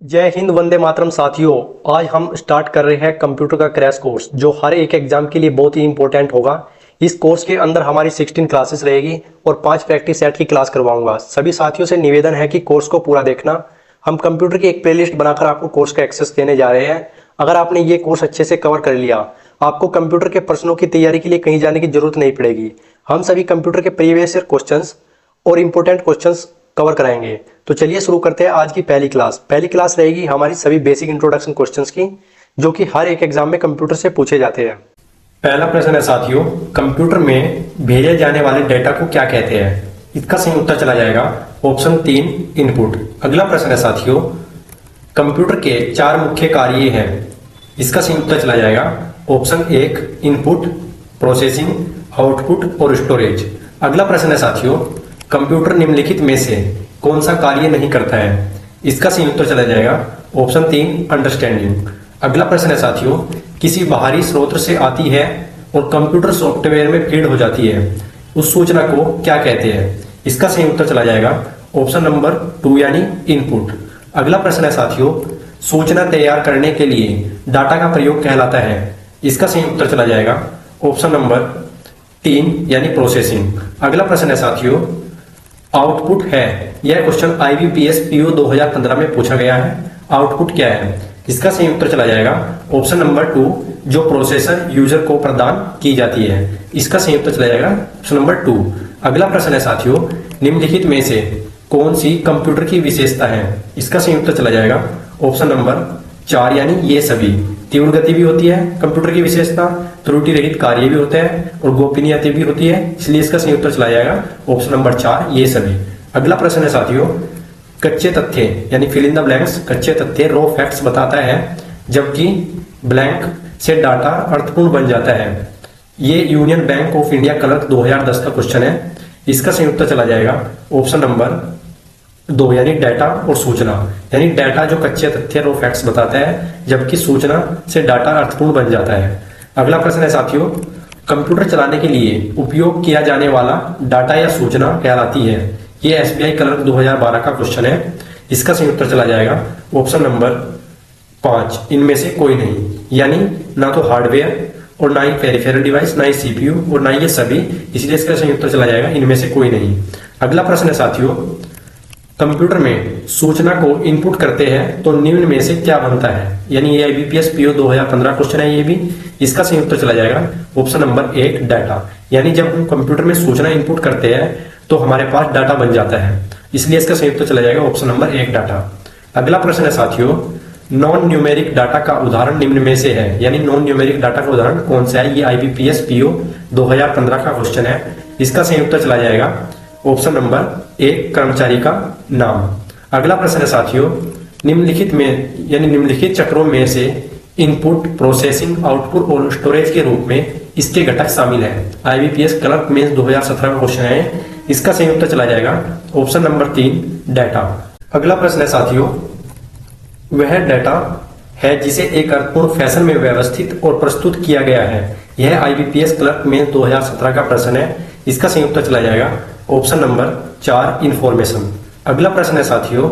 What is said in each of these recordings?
जय हिंद, वंदे मातरम साथियों। आज हम स्टार्ट कर रहे हैं कंप्यूटर का क्रैश कोर्स जो हर एक एग्जाम के लिए बहुत ही इंपॉर्टेंट होगा। इस कोर्स के अंदर हमारी 16 क्लासेस रहेगी और 5 प्रैक्टिस सेट की क्लास करवाऊंगा। सभी साथियों से निवेदन है कि कोर्स को पूरा देखना। हम कंप्यूटर की एक प्लेलिस्ट बनाकर आपको कोर्स का एक्सेस देने जा रहे हैं। अगर आपने ये कोर्स अच्छे से कवर कर लिया, आपको कंप्यूटर के प्रश्नों की तैयारी के लिए कहीं जाने की जरूरत नहीं पड़ेगी। हम सभी कंप्यूटर के प्रीवियस ईयर क्वेश्चंस और इंपॉर्टेंट क्वेश्चंस कवर कराएंगे। तो चलिए शुरू करते हैं आज की पहली क्लास। पहली क्लास रहेगी हमारी सभी बेसिक इंट्रोडक्शन क्वेश्चंस की, जो कि हर एक एग्जाम में कंप्यूटर से पूछे जाते हैं। पहला प्रश्न है साथियों, कंप्यूटर में भेजे जाने वाले डेटा को क्या कहते हैं? इसका सही उत्तर चला जाएगा ऑप्शन 3 इनपुट। अगला प्रश्न है साथियों, कंप्यूटर के 4 मुख्य कार्य हैं। इसका सही उत्तर चला जाएगा ऑप्शन 1 इनपुट, प्रोसेसिंग, आउटपुट और स्टोरेज। अगला प्रश्न है साथियों, कंप्यूटर निम्नलिखित में से कौन सा कार्य नहीं करता है? इसका सही उत्तर चला जाएगा ऑप्शन 3 अंडरस्टैंडिंग। अगला प्रश्न है साथियों, किसी बाहरी स्रोत से आती है और कंप्यूटर सॉफ्टवेयर में फीड हो जाती है, उस सूचना को क्या कहते हैं? इसका सही उत्तर चला जाएगा ऑप्शन नंबर 2 यानी इनपुट। अगला प्रश्न है साथियों, सूचना तैयार करने के लिए डाटा का प्रयोग कहलाता है। इसका सही उत्तर चला जाएगा ऑप्शन नंबर 3 यानी प्रोसेसिंग। अगला प्रश्न है साथियों, आउटपुट है। यह क्वेश्चन IBPS PO 2015 में पूछा गया है। आउटपुट क्या है? इसका सही उत्तर चला जाएगा ऑप्शन नंबर 2 जो प्रोसेसर यूजर को प्रदान की जाती है। इसका सही उत्तर चला जाएगा ऑप्शन नंबर 2। अगला प्रश्न है साथियों, निम्नलिखित में से कौन सी कंप्यूटर की विशेषता है? इसका सही उत्तर चला जाएगा ऑप्शन नंबर 4 यानी ये सभी। तीव्र गति भी होती है कंप्यूटर की विशेषता, त्रुटि रहित कार्य भी होते हैं और गोपनीयता भी होती है, इसलिए इसका सही उत्तर चला जाएगा ऑप्शन नंबर 4 ये सभी। अगला प्रश्न है साथियों, कच्चे तथ्य यानी फिल इन द ब्लैंक्स। कच्चे तथ्य रॉ फैक्ट्स बताता है, जबकि ब्लैंक से डाटा अर्थपूर्ण बन जाता है। ये union bank of India clerk 2010 का क्वेश्चन है। इसका सही उत्तर चला जाएगा ऑप्शन नंबर 2 यानी डाटा और सूचना। यानी डाटा जो कच्चे तथ्य रो फैक्ट्स बताता है, जबकि सूचना से डाटा अर्थपूर्ण बन जाता है। अगला प्रश्न है साथियों, कंप्यूटर चलाने के लिए उपयोग किया जाने वाला डाटा या सूचना कहलाती है। ये SBI क्लर्क 2012 का क्वेश्चन है। इसका सही उत्तर चला जाएगा ऑप्शन नंबर 5 इनमें से कोई नहीं। यानी ना तो हार्डवेयर और ना ही पेरिफेरल डिवाइस, ना ही CPU और ना ये सभी, इसलिए इसका सही उत्तर चला जाएगा इनमें से कोई नहीं। अगला प्रश्न है साथियों, कंप्यूटर में सूचना को इनपुट करते हैं तो निम्न में से क्या बनता है? यानी ये IBPS PO 2015 क्वेश्चन है ये भी। इसका सही उत्तर चला जाएगा ऑप्शन नंबर 1 डाटा। यानी जब हम कंप्यूटर में सूचना इनपुट करते हैं तो हमारे पास डाटा बन जाता है, इसलिए इसका सही उत्तर चला जाएगा ऑप्शन नंबर 1 डाटा। अगला प्रश्न है साथियों, नॉन न्यूमेरिक डाटा का उदाहरण निम्न में से है। यानी नॉन न्यूमेरिक डाटा का उदाहरण कौन सा है? ये IBPS PO 2015 का क्वेश्चन है। इसका सही उत्तर चला जाएगा ऑप्शन नंबर 1 कर्मचारी का नाम। अगला प्रश्न है साथियों, निम्नलिखित में यानी निम्नलिखित चक्रों में से इनपुट, प्रोसेसिंग, आउटपुट और स्टोरेज के रूप में इसके घटक शामिल है। IBPS क्लर्क मेंस 2017 का क्वेश्चन है। इसका सही उत्तर चला जाएगा ऑप्शन नंबर 3 डाटा। अगला प्रश्न है साथियों, वह डाटा है जिसे एक अर्थपूर्ण फैशन में व्यवस्थित और प्रस्तुत किया गया है। यह IBPS क्लर्क मेंस 2017 का प्रश्न है। इसका सही उत्तर चला जाएगा ऑप्शन नंबर 4 इंफॉर्मेशन। अगला प्रश्न है साथियों,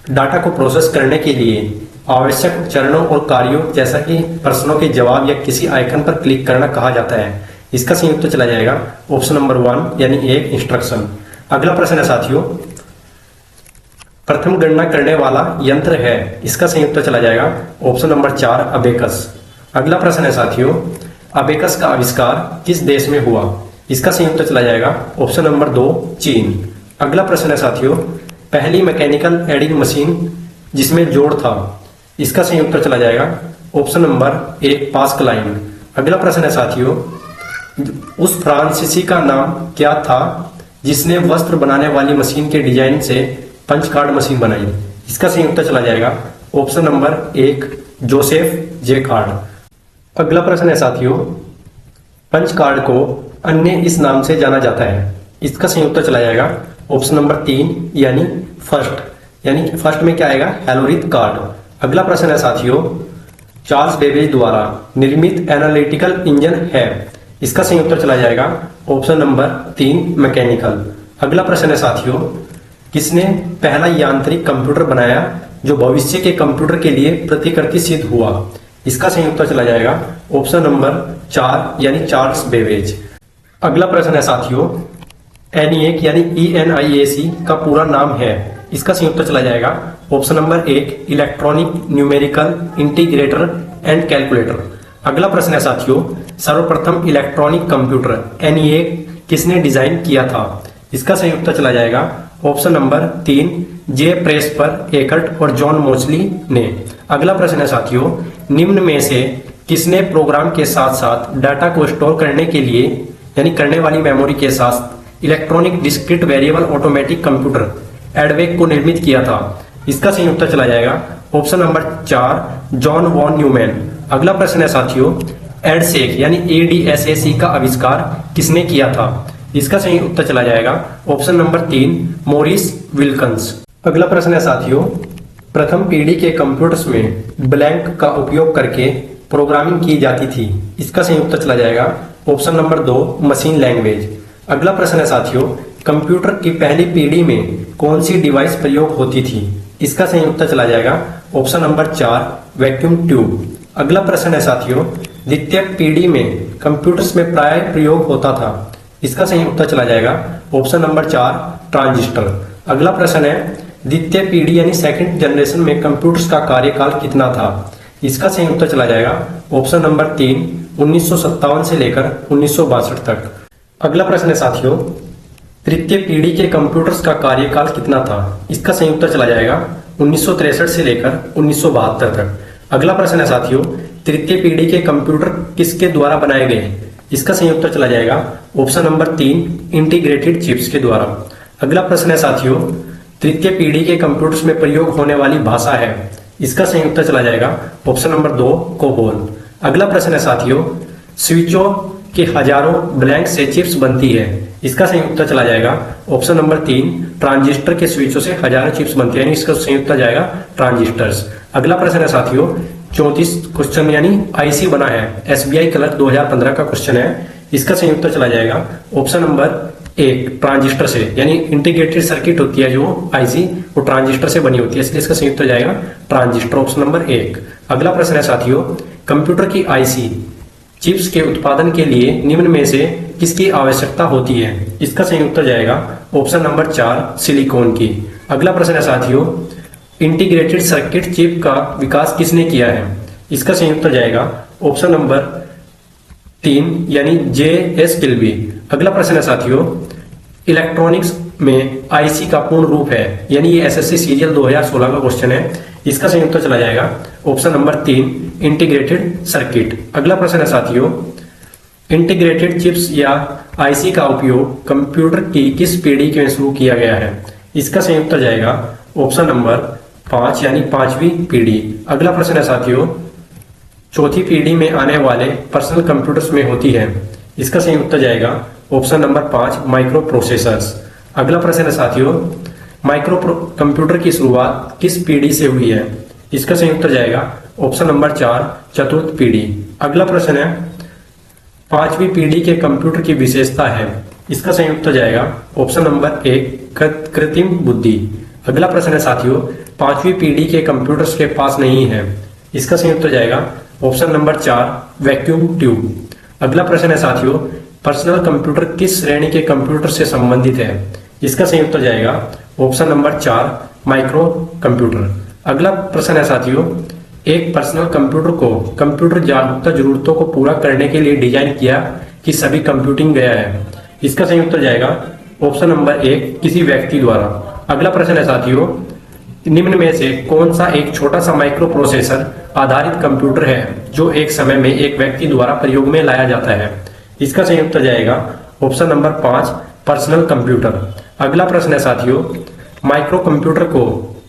डाटा को प्रोसेस करने के लिए आवश्यक चरणों और कार्यों जैसा कि प्रश्नों के जवाब या किसी आइकन पर क्लिक करना कहा जाता है। इसका सही उत्तर चला जाएगा ऑप्शन नंबर 1 यानी 1 इंस्ट्रक्शन। अगला प्रश्न है साथियों, प्रथम गणना करने वाला यंत्र है। इसका सही उत्तर चला जाएगा ऑप्शन नंबर 4 अबेकस। अगला प्रश्न है साथियों, अबेकस का आविष्कार किस देश में हुआ? इसका सही उत्तर चला जाएगा ऑप्शन नंबर 2 चीन। अगला प्रश्न है साथियों, पहली मैकेनिकल एडिंग मशीन जिसमें जोड़ था। इसका सही उत्तर चला जाएगा ऑप्शन नंबर 1 पास्कलाइन। अगला प्रश्न है साथियों, उस फ्रांसीसी का नाम क्या था जिसने वस्त्र बनाने वाली मशीन के डिजाइन से पंच कार्ड मशीन बनाई? इसका सही उत्तर चला जाएगा ऑप्शन नंबर 1 जोसेफ जेकार्ड। अगला प्रश्न है साथियों, पंच कार्ड को अन्य इस नाम से जाना जाता है। इसका सही उत्तर चला जाएगा ऑप्शन नंबर 3 यानी फर्स्ट। यानी फर्स्ट में क्या आएगा? हैलोरिथ कार्ड। अगला प्रश्न है साथियों, चार्ल्स बेबेज द्वारा निर्मित एनालिटिकल इंजन है। इसका सही उत्तर चला जाएगा ऑप्शन नंबर 3 मैकेनिकल। अगला प्रश्न है साथियों, किसने पहला यांत्रिक कंप्यूटर बनाया जो भविष्य के कंप्यूटर के लिए प्रतिकृति सिद्ध हुआ। इसका सही उत्तर चला जाएगा ऑप्शन नंबर 4 यानी चार्ल्स बेबेज। अगला प्रश्न है साथियों, ENIAC यानी ENIAC का पूरा नाम है। इसका सही उत्तर चला जाएगा option number 1 electronic numerical integrator and calculator. अगला प्रश्न है साथियों, सर्वप्रथम इलेक्ट्रॉनिक कंप्यूटर ENIAC किसने डिजाइन किया था? इसका सही उत्तर चला जाएगा ऑप्शन नंबर 3 जे प्रेसपर एकर्ट और जॉन मोचली ने। अगला प्रश्न है साथियों, निम्न में से किसने प्रोग्राम के साथ साथ डाटा को स्टोर करने के लिए यानी करने वाली मेमोरी के साथ electronic discrete variable automatic computer EDVAC को निर्मित किया था? इसका सही उत्तर चला जाएगा option number 4 John von Neumann. अगला प्रश्न है साथियों, एडसेक यानी ADSAC का आविष्कार किसने किया था? इसका सही उत्तर चला जाएगा ऑप्शन नंबर 3 मॉरिस विल्कन्स। अगला प्रश्न है साथियों, प्रथम पीढ़ी के कंप्यूटर्स में ब्लैंक का उपयोग करके प्रोग्रामिंग की जाती थी। इसका सही उत्तर चला जाएगा ऑप्शन नंबर 2 मशीन लैंग्वेज। अगला प्रश्न है साथियों, कंप्यूटर की पहली पीढ़ी में कौन सी डिवाइस प्रयोग होती थी? इसका सही उत्तर चला जाएगा ऑप्शन नंबर 4 वैक्यूम ट्यूब। अगला प्रश्न है साथियों, द्वितीय पीढ़ी में कंप्यूटर्स में प्राय प्रयोग होता था। इसका सही उत्तर चला जाएगा ऑप्शन नंबर 4 ट्रांजिस्टर। अगला प्रश्न है, द्वितीय पीढ़ी यानी सेकंड जनरेशन में कंप्यूटर्स का कार्यकाल कितना था? इसका सही उत्तर चला जाएगा ऑप्शन नंबर 3 1957 से लेकर 1962 तक। अगला प्रश्न है साथियों, तृतीय पीढ़ी के कंप्यूटर्स का कार्यकाल कितना था? इसका सही उत्तर चला जाएगा 1963 से लेकर 1972 तक। अगला प्रश्न है साथियों, तृतीय पीढ़ी के कंप्यूटर किसके द्वारा बनाए गए? इसका सही उत्तर चला जाएगा ऑप्शन नंबर 3 इंटीग्रेटेड चिप्स के द्वारा। अगला प्रश्न है साथियों, तृतीय पीढ़ी के कंप्यूटर्स में प्रयोग होने वाली भाषा है। इसका सही उत्तर चला जाएगा ऑप्शन नंबर 2 कोबोल। अगला प्रश्न है साथियों, स्विचों के हजारों ब्लैंक से चिप्स बनती है। इसका सही उत्तर चला जाएगा ऑप्शन नंबर 3 ट्रांजिस्टर के स्विचों से हजारों चिप्स बनती है, इसका सही उत्तर जाएगा ट्रांजिस्टर्स। अगला प्रश्न है साथियों, 34 क्वेश्चन यानी IC बना है, SBI क्लर्क 2015 का क्वेश्चन है। इसका सही उत्तर चला जाएगा ऑप्शन नंबर 1 ट्रांजिस्टर से, यानी इंटीग्रेटेड सर्किट होती है जो IC वो ट्रांजिस्टर से बनी होती है, इसलिए इसका सही उत्तर जाएगा ट्रांजिस्टर, ऑप्शन नंबर 1। अगला प्रश्न है साथियों, कंप्यूटर की IC चिप्स के उत्पादन के लिए निम्न में से किसकी आवश्यकता होती है? इसका सही उत्तर जाएगा ऑप्शन नंबर 4 सिलिकॉन की। अगला प्रश्न है साथियों, इंटीग्रेटेड सर्किट चिप का विकास किसने किया है? इसका सही उत्तर जाएगा ऑप्शन नंबर 3 यानी JS किल्बी। अगला प्रश्न है साथियों, इलेक्ट्रॉनिक्स में IC का पूर्ण रूप है, यानी ये SSC सीरियल 2016 का क्वेश्चन है। इसका सही उत्तर चला जाएगा ऑप्शन नंबर 3 इंटीग्रेटेड सर्किट। अगला प्रश्न है साथियों, इंटीग्रेटेड चिप्स या IC का उपयोग कंप्यूटर की किस पीढ़ी में शुरू किया गया है? इसका सही उत्तर जाएगा ऑप्शन नंबर 5 यानी 5वीं पीढ़ी। अगला प्रश्न है साथियों, चौथी पीढ़ी में आने वाले पर्सनल कंप्यूटर्स में होती है। इसका सही उत्तर जाएगा ऑप्शन नंबर 5 माइक्रो प्रोसेसर्स। अगला प्रश्न है साथियों, माइक्रो कंप्यूटर की शुरुआत किस पीढ़ी से हुई है? इसका सही उत्तर जाएगा ऑप्शन नंबर 4 चतुर्थ पीढ़ी। अगला प्रश्न है, 5वीं पीढ़ी के कंप्यूटर की विशेषता है। इसका सही उत्तर जाएगा ऑप्शन नंबर 1 कृत्रिम बुद्धि। अगला प्रश्न है साथियों, 5वीं पीढ़ी के कंप्यूटर्स के पास नहीं है। इसका सही उत्तर जाएगा ऑप्शन नंबर 4 वैक्यूम ट्यूब। अगला प्रश्न है साथियों, पर्सनल कंप्यूटर किस श्रेणी के कंप्यूटर से संबंधित है? इसका सही उत्तर जाएगा ऑप्शन नंबर 4 माइक्रो कंप्यूटर। अगला प्रश्न है साथियों, एक पर्सनल कंप्यूटर को कंप्यूटर जागरूकता जरूरतों को पूरा करने के लिए डिजाइन किया कि सभी कंप्यूटिंग गया है। इसका सही उत्तर जाएगा ऑप्शन नंबर 1 किसी व्यक्ति द्वारा। अगला प्रश्न है साथियों, निम्न में से कौन सा एक छोटा सा माइक्रो प्रोसेसर आधारित कंप्यूटर है जो एक समय में एक व्यक्ति द्वारा प्रयोग में लाया जाता है? इसका सही उत्तर जाएगा ऑप्शन नंबर 5 पर्सनल कंप्यूटर। अगला प्रश्न है साथियों, माइक्रो कंप्यूटर को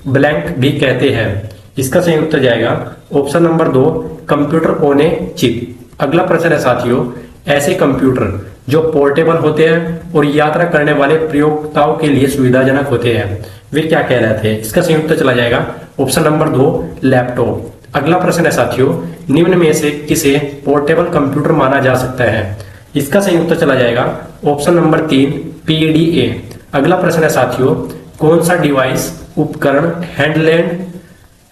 ब्लैंक भी कहते हैं। इसका सही उत्तर जाएगा option number 2 computer on a chip. अगला प्रश्न है साथियों, ऐसे कंप्यूटर जो पोर्टेबल होते हैं और यात्रा करने वाले प्रयोगताओं के लिए सुविधाजनक होते हैं, वे क्या कह रहे थे? इसका सही उत्तर चला जाएगा ऑप्शन नंबर 2 लैपटॉप। अगला प्रश्न है साथियों, निम्न में से किसे पोर्टेबल कंप्यूटर माना जा सकता है? इसका सही उत्तर चला जाएगा ऑप्शन नंबर 3 PDA। अगला प्रश्न है साथियों, कौन सा डिवाइस उपकरण हैंडलेड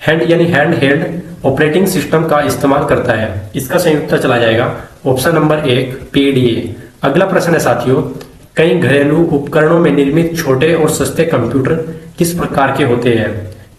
हैंड यानी हैंड हेल्ड ऑपरेटिंग सिस्टम का इस्तेमाल करता है। इसका सही उत्तर चला जाएगा ऑप्शन नंबर 1 पीडीए। अगला प्रश्न है साथियों, कई घरेलू उपकरणों में निर्मित छोटे और सस्ते कंप्यूटर किस प्रकार के होते हैं?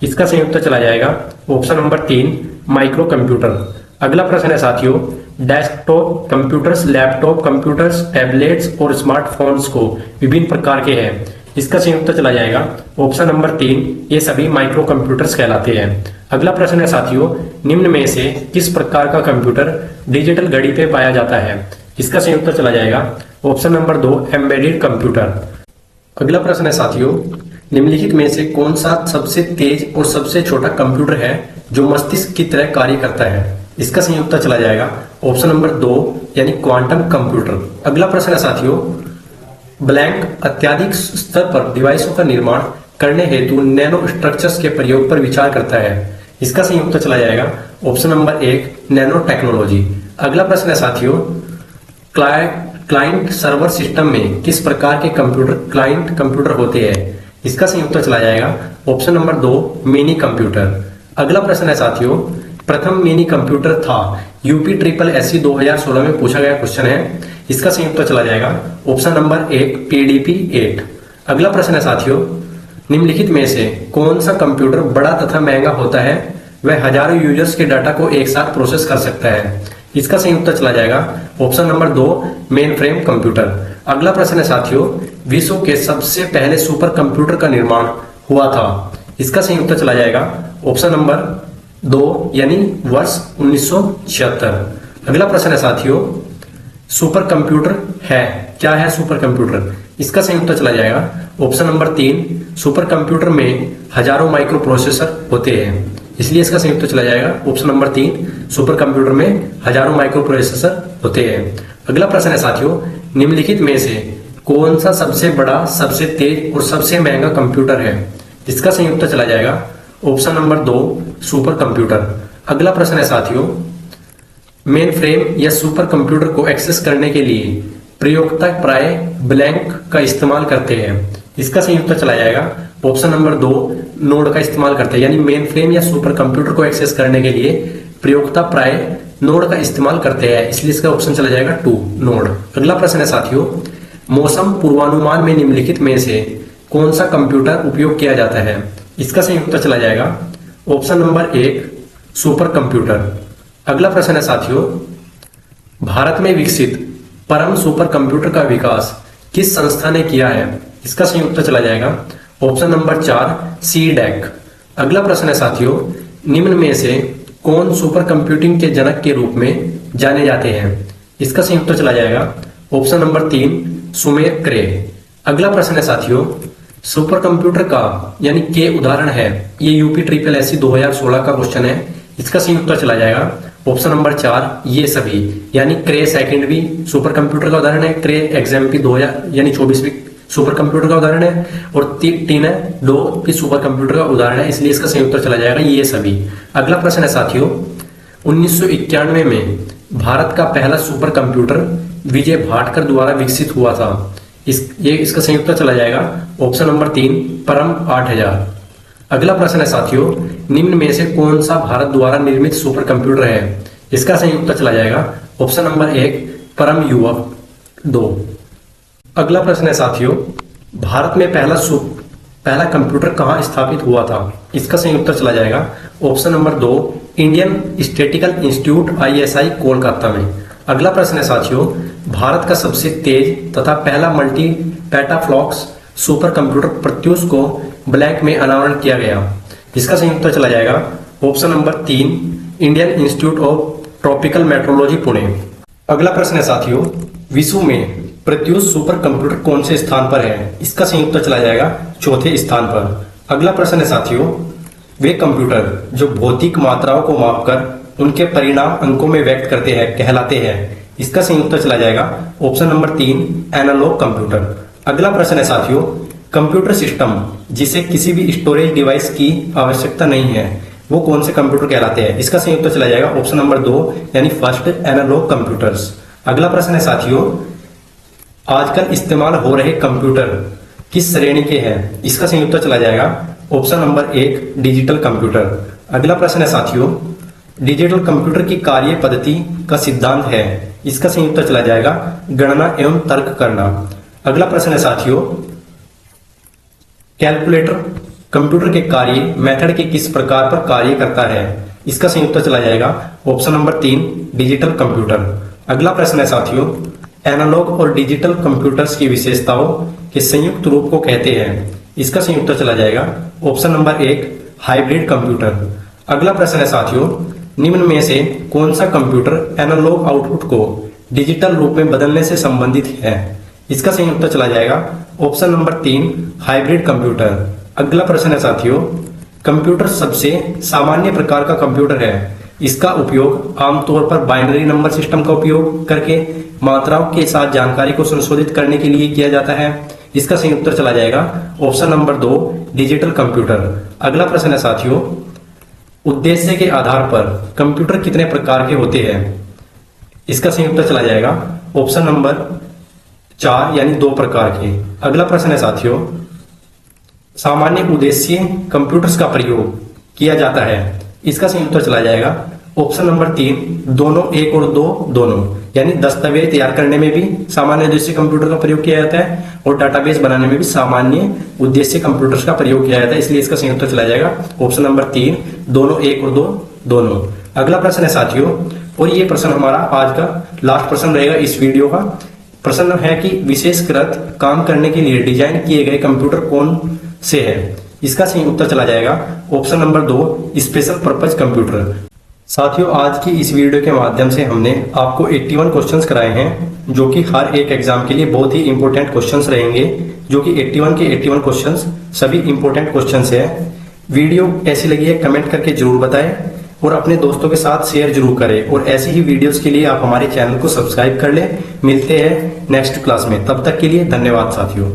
इसका सही उत्तर चला जाएगा ऑप्शन नंबर 3 माइक्रो कंप्यूटर। अगला प्रश्न है साथियों, desktop computers, laptop computers, tablets और स्मार्टफोन्स को विभिन्न प्रकार के हैं। इसका सही उत्तर चला जाएगा ऑप्शन नंबर 3, ये सभी माइक्रो कंप्यूटर्स कहलाते हैं। अगला प्रश्न है साथियों, निम्न में से किस प्रकार का कंप्यूटर डिजिटल घड़ी पे पाया जाता है? इसका सही उत्तर चला जाएगा ऑप्शन नंबर 2 एम्बेडेड कंप्यूटर। अगला प्रश्न है साथियों, निम्नलिखित में से कौन सा सबसे तेज और सबसे छोटा कंप्यूटर है जो मस्तिष्क की तरह कार्य करता है? इसका सही उत्तर चला जाएगा ऑप्शन नंबर 2 यानी क्वांटम कंप्यूटर। अगला प्रश्न है साथियों, ब्लैंक अत्यधिक स्तर पर डिवाइसों का निर्माण करने हेतु नैनो स्ट्रक्चर्स के प्रयोग पर विचार करता है। इसका सही उत्तर चला जाएगा ऑप्शन नंबर 1 नैनो टेक्नोलॉजी। अगला प्रश्न है साथियों, क्लाइंट सर्वर सिस्टम में किस प्रकार के कंप्यूटर क्लाइंट कंप्यूटर होते हैं? इसका सही उत्तर चला जाएगा ऑप्शन नंबर 2 मिनी कंप्यूटर। अगला प्रश्न है साथियों, प्रथम मिनी कंप्यूटर था UPSSC 2016 में पूछा गया क्वेश्चन है। इसका सही उत्तर चला जाएगा ऑप्शन नंबर 1 PDP-8। अगला प्रश्न है साथियों, निम्नलिखित में से कौन सा कंप्यूटर बड़ा तथा महंगा होता है वह हजारों यूजर्स के डाटा को एक साथ प्रोसेस कर सकता है? इसका सही उत्तर चला जाएगा option number 2 main frame computer. अगला प्रश्न है साथियों, विश्व के सबसे पहले सुपर कंप्यूटर का निर्माण हुआ था। इसका सही उत्तर चला जाएगा ऑप्शन नंबर 2 यानी वर्ष 1976। अगला प्रश्न है साथियों, सुपर कंप्यूटर है क्या है सुपर कंप्यूटर? इसका सही उत्तर चला जाएगा ऑप्शन नंबर 3 सुपर कंप्यूटर में हजारों माइक्रो प्रोसेसर होते हैं, इसलिए इसका सही उत्तर चला जाएगा ऑप्शन नंबर 3 सुपर कंप्यूटर में हजारों माइक्रो प्रोसेसर होते हैं। अगला प्रश्न है साथियों, निम्नलिखित में से कौन सा सबसे बड़ा, सबसे तेज और सबसे महंगा कंप्यूटर है? इसका सही उत्तर चला जाएगा ऑप्शन नंबर 2 सुपर कंप्यूटर। अगला प्रश्न है साथियों, मेन फ्रेम या सुपर कंप्यूटर को एक्सेस करने के लिए प्रयोक्ता प्राय ब्लैंक का इस्तेमाल करते हैं। इसका सही उत्तर चला जाएगा ऑप्शन नंबर 2 नोड का इस्तेमाल करते हैं, यानी मेन फ्रेम या सुपर कंप्यूटर को एक्सेस करने के लिए प्रयोक्ता प्राय नोड का इस्तेमाल करते हैं, इसलिए इसका ऑप्शन चला जाएगा 2 नोड। अगला प्रश्न है साथियों, मौसम पूर्वानुमान में निम्नलिखित में से कौन सा कंप्यूटर उपयोग किया जाता है? इसका सही उत्तर चला जाएगा ऑप्शन नंबर 1 सुपर कंप्यूटर। अगला प्रश्न है साथियों, भारत में विकसित परम सुपर कंप्यूटर का विकास किस संस्था ने किया है? इसका सही उत्तर चला जाएगा ऑप्शन नंबर 4 CDEC। अगला प्रश्न है साथियों, निम्न में से कौन सुपर कंप्यूटिंग के जनक के रूप में जाने जाते हैं? इसका सही उत्तर चला जाएगा ऑप्शन नंबर 3 सुमेर क्रे। अगला प्रश्न है साथियों, सुपर कंप्यूटर का यानी के उदाहरण है, ये UPSSC 2016 का क्वेश्चन है। इसका सही उत्तर चला जाएगा ऑप्शन नंबर 4 ये सभी, यानी क्रे सेकेंडरी सुपर कंप्यूटर का उदाहरण है, क्रे XMP 2000 यानी 24वीं सुपर कंप्यूटर का उदाहरण है, और 3 है 2 भी सुपर कंप्यूटर का उदाहरण है, इसलिए इसका सही उत्तर चला जाएगा ये सभी। अगला प्रश्न है साथियों, 1991 में भारत का पहला सुपर कंप्यूटर विजय भाटकर द्वारा विकसित हुआ था। इसका सही उत्तर चला जाएगा ऑप्शन नंबर 3 परम 8000। अगला प्रश्न है साथियों, निम्न में से कौन सा भारत द्वारा निर्मित सुपर कंप्यूटर है? इसका सही उत्तर चला जाएगा ऑप्शन नंबर 1 परम युवक 2। अगला प्रश्न है साथियों, भारत में पहला कंप्यूटर कहाँ स्थापित हुआ था? इसका सही उत्तर चला जाएगा option number 2 Indian statistical institute ISI Kolkata में। अगला प्रश्न है साथियों, भारत का सबसे तेज तथा पहला multi petaflops super computer Pratyush को ब्लैंक में अनावरण किया गया। इसका सही उत्तर चला जाएगा option number 3 Indian institute of tropical metrology Pune. अगला प्रश्न है साथियों, विश्व में प्रत्यूष सुपर कंप्यूटर कौन से स्थान पर है? इसका सही उत्तर चला जाएगा चौथे स्थान पर। अगला प्रश्न है साथियों, वे कंप्यूटर जो भौतिक मात्राओं को मापकर उनके परिणाम अंकों में व्यक्त करते हैं कहलाते हैं। इसका सही उत्तर चला जाएगा ऑप्शन नंबर 3 एनालॉग कंप्यूटर। अगला प्रश्न है साथियों, कंप्यूटर सिस्टम जिसे किसी भी स्टोरेज डिवाइस की आवश्यकता नहीं है वो कौन से कंप्यूटर कहलाते हैं? इसका सही उत्तर चला जाएगा ऑप्शन नंबर 2 यानी फर्स्ट एनालॉग कंप्यूटर्स। अगला प्रश्न है साथियों, आजकल इस्तेमाल हो रहे कंप्यूटर किस श्रेणी के हैं? इसका सही उत्तर चला जाएगा ऑप्शन नंबर 1 डिजिटल कंप्यूटर। अगला प्रश्न है साथियों, डिजिटल कंप्यूटर की कार्य पद्धति का सिद्धांत है। इसका सही उत्तर चला जाएगा गणना एवं तर्क करना। अगला प्रश्न है साथियों, कैलकुलेटर कंप्यूटर के कार्य मेथड के किस प्रकार पर कार्य करता है। इसका सही उत्तर चला जाएगा ऑप्शन नंबर 3 डिजिटल कंप्यूटर। अगला प्रश्न है साथियों, एनालॉग और डिजिटल कंप्यूटर्स की विशेषताओं के संयुक्त रूप को कहते हैं। इसका सही उत्तर चला जाएगा ऑप्शन नंबर 1 हाइब्रिड कंप्यूटर। अगला प्रश्न है साथियों, निम्न में से कौन सा कंप्यूटर एनालॉग आउटपुट को डिजिटल रूप में बदलने से संबंधित है। इसका सही उत्तर चला जाएगा ऑप्शन नंबर 3 हाइब्रिड कंप्यूटर। अगला प्रश्न है साथियों, कंप्यूटर सबसे सामान्य प्रकार का कंप्यूटर है। इसका उपयोग आमतौर पर बाइनरी नंबर सिस्टम का उपयोग करके मात्राओं के साथ जानकारी को संशोधित करने के लिए किया जाता है। इसका सही उत्तर चला जाएगा ऑप्शन नंबर 2 डिजिटल कंप्यूटर। अगला प्रश्न है साथियों, उद्देश्य के आधार पर कंप्यूटर कितने प्रकार के होते हैं। इसका सही उत्तर चला जाएगा ऑप्शन नंबर 4 यानी 2 प्रकार के। अगला प्रश्न है साथियों, सामान्य उद्देश्य कंप्यूटर्स का प्रयोग किया जाता है। इसका सही उत्तर चला जाएगा ऑप्शन नंबर 3 दोनों, 1 और 2 दोनों, यानी दस्तावेज तैयार करने में भी सामान्य उद्देश्य कंप्यूटर का प्रयोग किया जाता है और डाटाबेस बनाने में भी सामान्य उद्देश्य कंप्यूटर्स का प्रयोग किया जाता है। इसलिए इसका सही उत्तर चला जाएगा ऑप्शन नंबर 3 दोनों, 1 और 2 दोनों। अगला प्रश्न है साथियों, और ये प्रश्न हमारा आज का लास्ट प्रश्न रहेगा इस वीडियो का। प्रश्न है कि विशेषकृत काम करने के लिए डिजाइन किए गए कंप्यूटर कौन से है। इसका सही उत्तर चला जाएगा option number 2 special purpose computer. साथियों, आज की इस वीडियो के माध्यम से हमने आपको 81 क्वेश्चंस कराए हैं, जो कि हर एक एग्जाम के लिए बहुत ही इंपॉर्टेंट क्वेश्चंस रहेंगे, जो कि 81 के 81 क्वेश्चंस सभी इंपॉर्टेंट क्वेश्चंस हैं। वीडियो कैसी लगी है कमेंट करके जरूर बताएं और अपने दोस्तों के साथ शेयर जरूर करें। और ऐसी ही वीडियोस के लिए आप हमारे चैनल को सब्सक्राइब कर लें। मिलते हैं नेक्स्ट क्लास में, तब तक के लिए धन्यवाद साथियों।